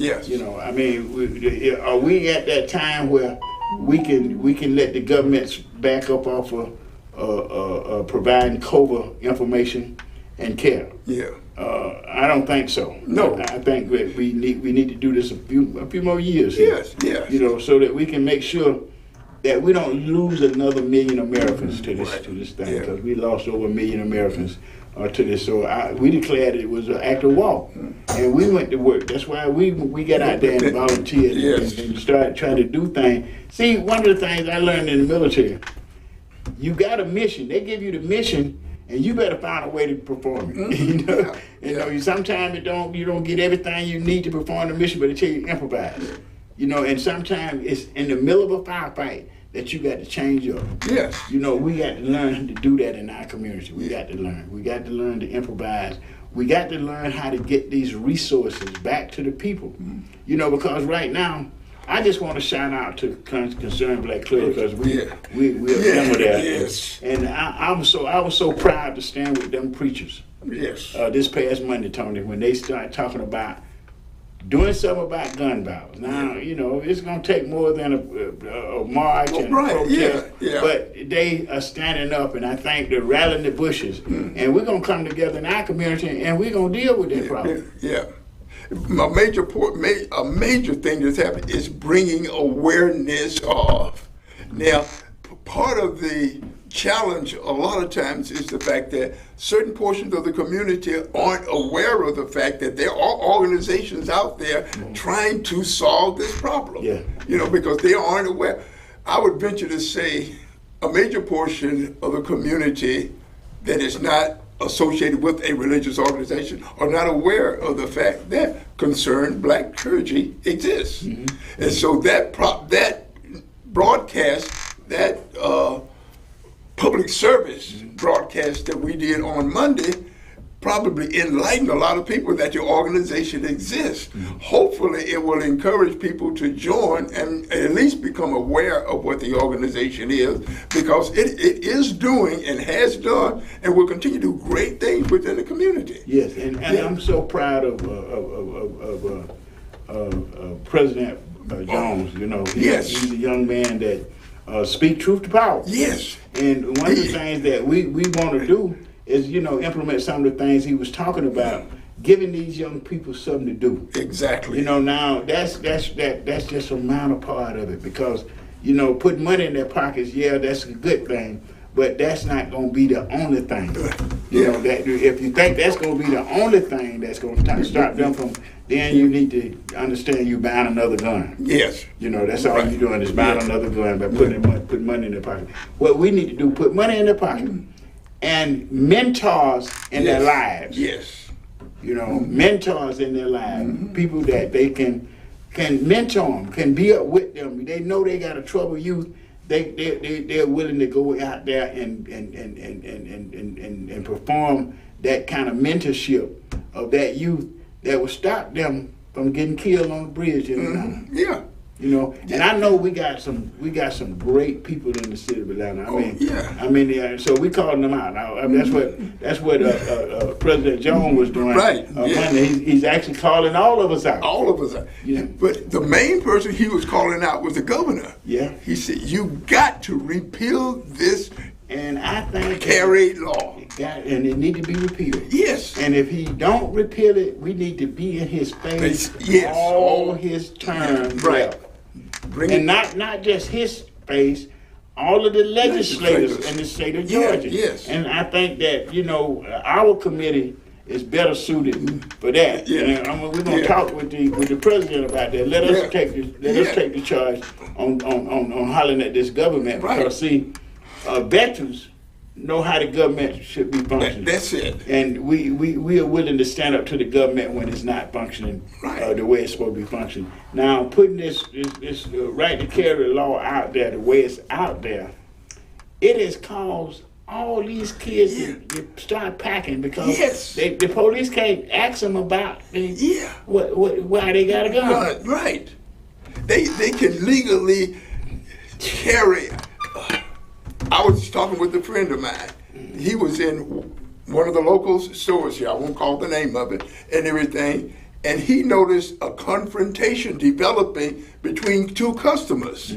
I mean, are we at that time where we can let the governments back up off of providing COVID information and care? I don't think so. No, I think that we need to do this a few more years here. So that we can make sure that we don't lose another million Americans to this thing, because we lost over 1 million Americans to this. So we declared it was an act of war, and we went to work. That's why we got out there and volunteered and started trying to do things. See, one of the things I learned in the military, you got a mission. They give you the mission, and you better find a way to perform it. Sometimes you don't get everything you need to perform the mission, but they tell you to improvise. And sometimes it's in the middle of a firefight that you got to change up. We got to learn to do that in our community. We got to learn. We got to learn to improvise. We got to learn how to get these resources back to the people. Because right now, I just want to shout out to Concerned Black Clergy because we Yeah. we remember that. Yes. And I was so proud to stand with them preachers. Yes. This past Monday, Tony, when they started talking about doing something about gun violence. Now, you know, it's going to take more than a march and a protest, but they are standing up, and I think they're rallying the bushes, and we're going to come together in our community, and we're going to deal with that problem. Yeah. A major thing that's happened is bringing awareness of. Now, part of the challenge a lot of times is the fact that certain portions of the community aren't aware of the fact that there are organizations out there trying to solve this problem. Yeah. You know, because they aren't aware. I would venture to say a major portion of the community that is not associated with a religious organization are not aware of the fact that Concerned Black Clergy exists. And so that broadcast, that public service broadcast that we did on Monday probably enlightened a lot of people that your organization exists. Hopefully it will encourage people to join and at least become aware of what the organization is, because it is doing and has done and will continue to do great things within the community. Yes, and I'm so proud of President Jones. You know, he's a young man that speak truth to power. Yes. And one of the things that we want to do is, you know, implement some of the things he was talking about, giving these young people something to do. Exactly. You know, now that's just a minor part of it, because, you know, putting money in their pockets, yeah, that's a good thing, but that's not going to be the only thing. You know, that if you think that's going to be the only thing that's going to stop them from, then you need to understand you buying another gun. Yes. You know, that's all you're doing is buying another gun by putting money in their pocket. What we need to do, put money in their pocket and mentors in their lives. Yes. You know, mentors in their lives. People that they can mentor them, can be up with them. They know they got a troubled youth. They're willing to go out there and perform that kind of mentorship of that youth that will stop them from getting killed on the bridge every night. Yeah. You know, and I know we got some great people in the city of Atlanta. I mean, so we calling them out. That's what President Jones was doing. Right. Monday. He's actually calling all of us out. All of us out. Yeah. But the main person he was calling out was the governor. Yeah. He said, "You got to repeal this and I think carried law. And it need to be repealed. Yes. And if he don't repeal it, we need to be in his face all his term. Right. And not just his face, all of the legislators in the state of Georgia. Yes. And I think that, you know, our committee is better suited for that. Yeah. And we're going to talk with the president about that. Let us take the charge on hollering at this government, because see, veterans know how the government should be functioning. That's it. And we are willing to stand up to the government when it's not functioning the way it's supposed to be functioning. Now, putting this right to carry law out there the way it's out there, it has caused all these kids to start packing, because the police can't ask them about why they got a gun. Right. They can legally carry. I was talking with a friend of mine. He was in one of the local stores here. I won't call the name of it and everything. And he noticed a confrontation developing between two customers.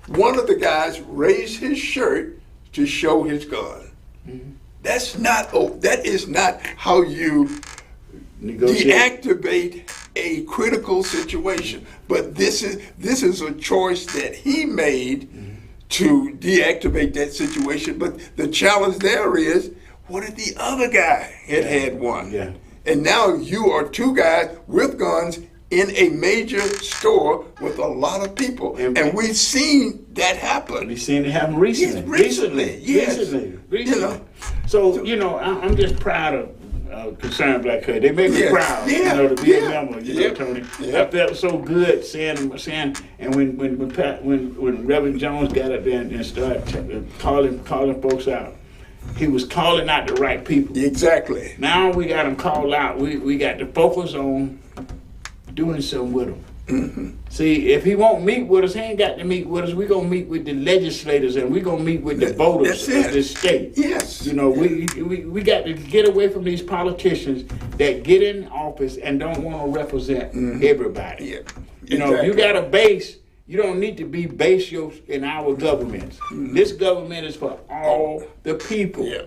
One of the guys raised his shirt to show his gun. That is not how you deactivate a critical situation. But this is a choice that he made to deactivate that situation. But the challenge there is, what if the other guy had one? Yeah. And now you are two guys with guns in a major store with a lot of people. And we've seen that happen. We've seen it happen recently. Recently. You know. So, you know, I'm just proud of Concerned Black Clergy. They make me proud, you know, to be a member. You know, Tony. I felt so good saying, and when Reverend Jones got up there and started calling folks out, he was calling out the right people. Exactly. Now we got them called out. We got to focus on doing something with them. See, if he won't meet with us, he ain't got to meet with us. We're going to meet with the legislators and we're going to meet with the voters of this state. Yes. You know, we got to get away from these politicians that get in office and don't want to represent everybody. Yeah. You know, if you got a base, you don't need to be based in our governments. This government is for all the people. Yeah.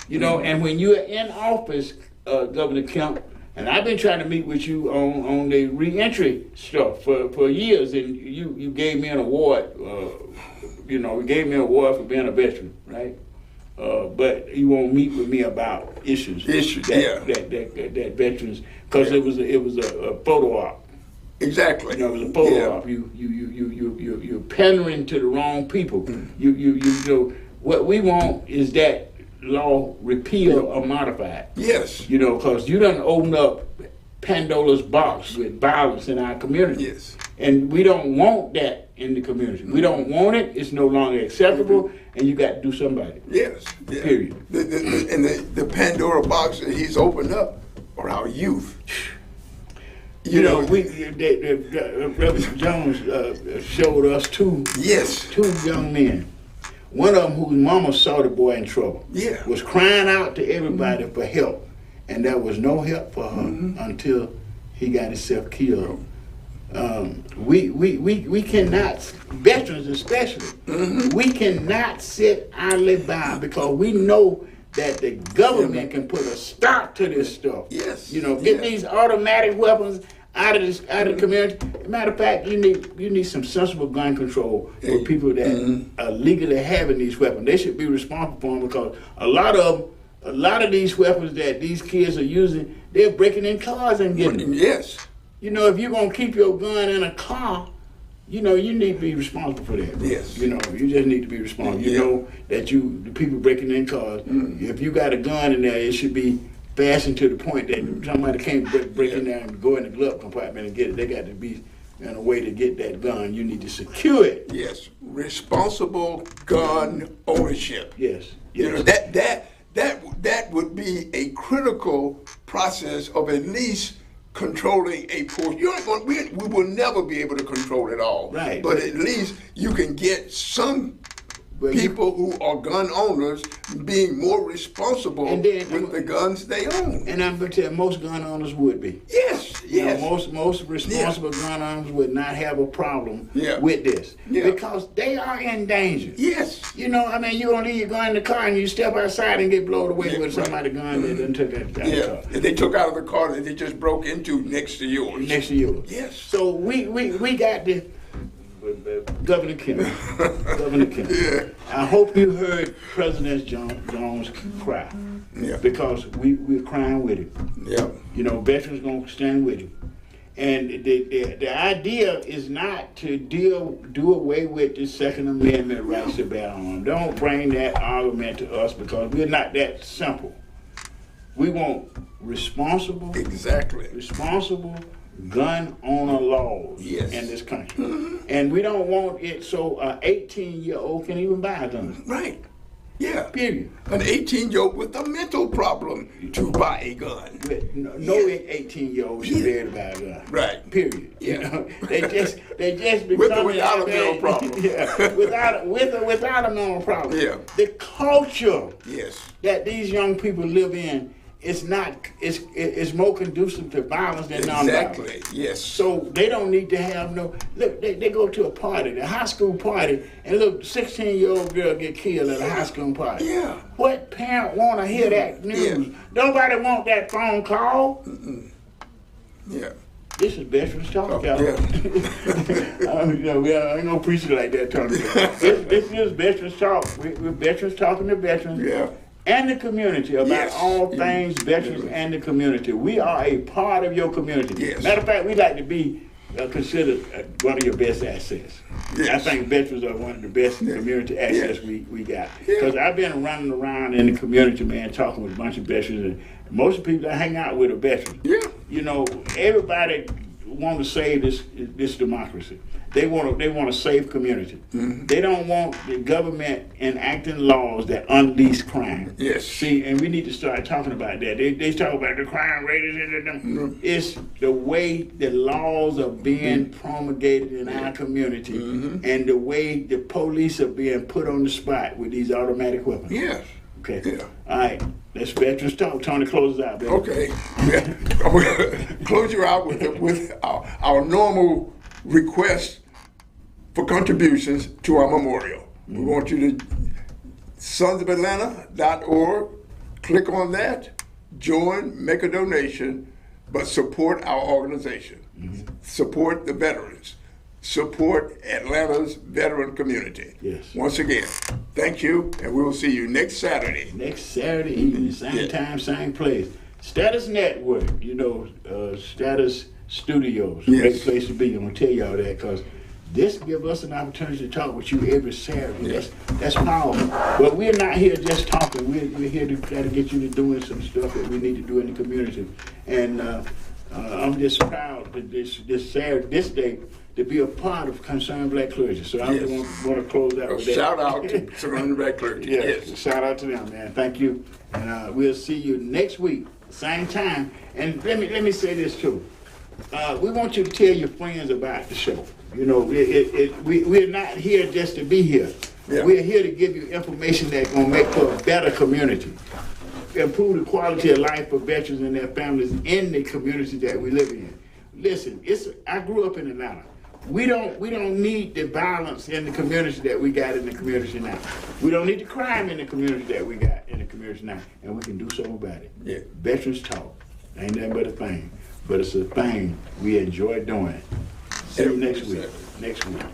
You know, and when you're in office, Governor Kemp, and I've been trying to meet with you on the reentry stuff for years, and you gave me an award. You gave me an award for being a veteran, right? But you won't meet with me about issues. That veterans, because it was a photo op. Exactly. You know, it was a photo op. You're pandering to the wrong people. You know, what we want is that law repealed or modified. Yes. You know, because you done opened up Pandora's box with violence in our community. Yes. And we don't want that in the community. We don't want it. It's no longer acceptable, and you got to do something about it. Yes. Yeah. Period. And the Pandora box that he's opened up are our youth. You know, Reverend Jones showed us two young men. One of them whose mama saw the boy in trouble. Yeah. Was crying out to everybody for help. And there was no help for her until he got himself killed. We cannot, veterans especially, we cannot sit idly by because we know that the government can put a stop to this stuff. Yes. You know, get these automatic weapons out of the community. Matter of fact, you need some sensible gun control for people that are legally having these weapons. They should be responsible for them because a lot of these weapons that these kids are using, they're breaking in cars and getting them. Yes. You know, if you're gonna keep your gun in a car, you know, you need to be responsible for that. Yes. You know, you just need to be responsible. You know that the people breaking in cars, if you got a gun in there, it should be fastened to the point that somebody can't break in there and go in the glove compartment and get it. They got to be in a way to get that gun. You need to secure it. Yes. Responsible gun ownership. Yes. You know, that would be a critical process of at least controlling a portion. We will never be able to control it all. Right. But at least you can get some people who are gun owners being more responsible with the guns they own. And I'm going to tell you, most gun owners would be. Yes, You know, most responsible gun owners would not have a problem with this because they are in danger. Yes. You know, I mean, you're going to leave your gun in the car and you step outside and get blown away with somebody's gun that done took out the car. That they took out of the car that they just broke into next to yours. Next to yours. Yes. So we got the Governor Kemp. Governor Kemp. Yeah. I hope you heard President Jones cry. Yeah. Because we're crying with him. Yeah. You know, veterans gonna stand with him. And the idea is not to do away with the Second Amendment rights to bear arms. Don't bring that argument to us because we're not that simple. We want responsible gun owner laws in this country. And we don't want it so an 18-year-old can even buy a gun. Right. Yeah. Period. An 18-year-old with a mental problem to buy a gun. No 18-year-old should be able to buy a gun. Right. Period. Yeah. You know, they just become with or without a mental problem. Yeah. Without a mental problem. Yeah. The culture Yes. that these young people live in it's more conducive to violence than nonviolence. Exactly. Yes. So they don't need to have they go to a party, a high school party, and look, 16-year-old girl get killed at a high school party. Yeah. What parent want to hear that news? Yeah. Nobody want that phone call. Yeah. This is Veterans Talk, y'all. Yeah. I ain't no preacher like that, Tony. This is Veterans Talk. We're veterans talking to veterans. Yeah. And the community about all things veterans and the community. We are a part of your community. Yes. Matter of fact, we like to be considered one of your best assets. Yes. I think veterans are one of the best community assets we got. Because I've been running around in the community, man, talking with a bunch of veterans, and most of the people I hang out with are veterans. Yeah. You know, everybody want to save this democracy. They want a safe community. They don't want the government enacting laws that unleash crime. Yes. See, and we need to start talking about that. They talk about the crime rate. It's the way the laws are being promulgated in our community, and the way the police are being put on the spot with these automatic weapons. Yes. Okay. Yeah. All right. Let's veterans talk. Tony, close us out, baby. Okay. Yeah. I'm gonna close you out with our normal request for contributions to our memorial. We want you to sonsofAtlanta.org. Click on that, join, make a donation, but support our organization. Support the veterans. Support Atlanta's veteran community. Yes. Once again, thank you, and we will see you next Saturday. Next Saturday evening, same time, same place. Status Network, Status Studios, great place to be. I'm gonna tell y'all that because this gives us an opportunity to talk with you every Saturday. That's powerful. But we're not here just talking. We're here to try to get you to doing some stuff that we need to do in the community. And I'm just proud that this day to be a part of Concerned Black Clergy. So I just want to close out with that. Shout out to Concerned Black Clergy. Yes, shout out to them, man. Thank you. And we'll see you next week, same time. And let me say this too. We want you to tell your friends about the show. We're not here just to be here. Yeah. We're here to give you information that's going to make for a better community, improve the quality of life for veterans and their families in the community that we live in. Listen, I grew up in Atlanta. We don't need the violence in the community that we got in the community now. We don't need the crime in the community that we got in the community now, and we can do something about it. Yeah. Veterans talk ain't nothing but a thing, but it's a thing we enjoy doing. See you next week.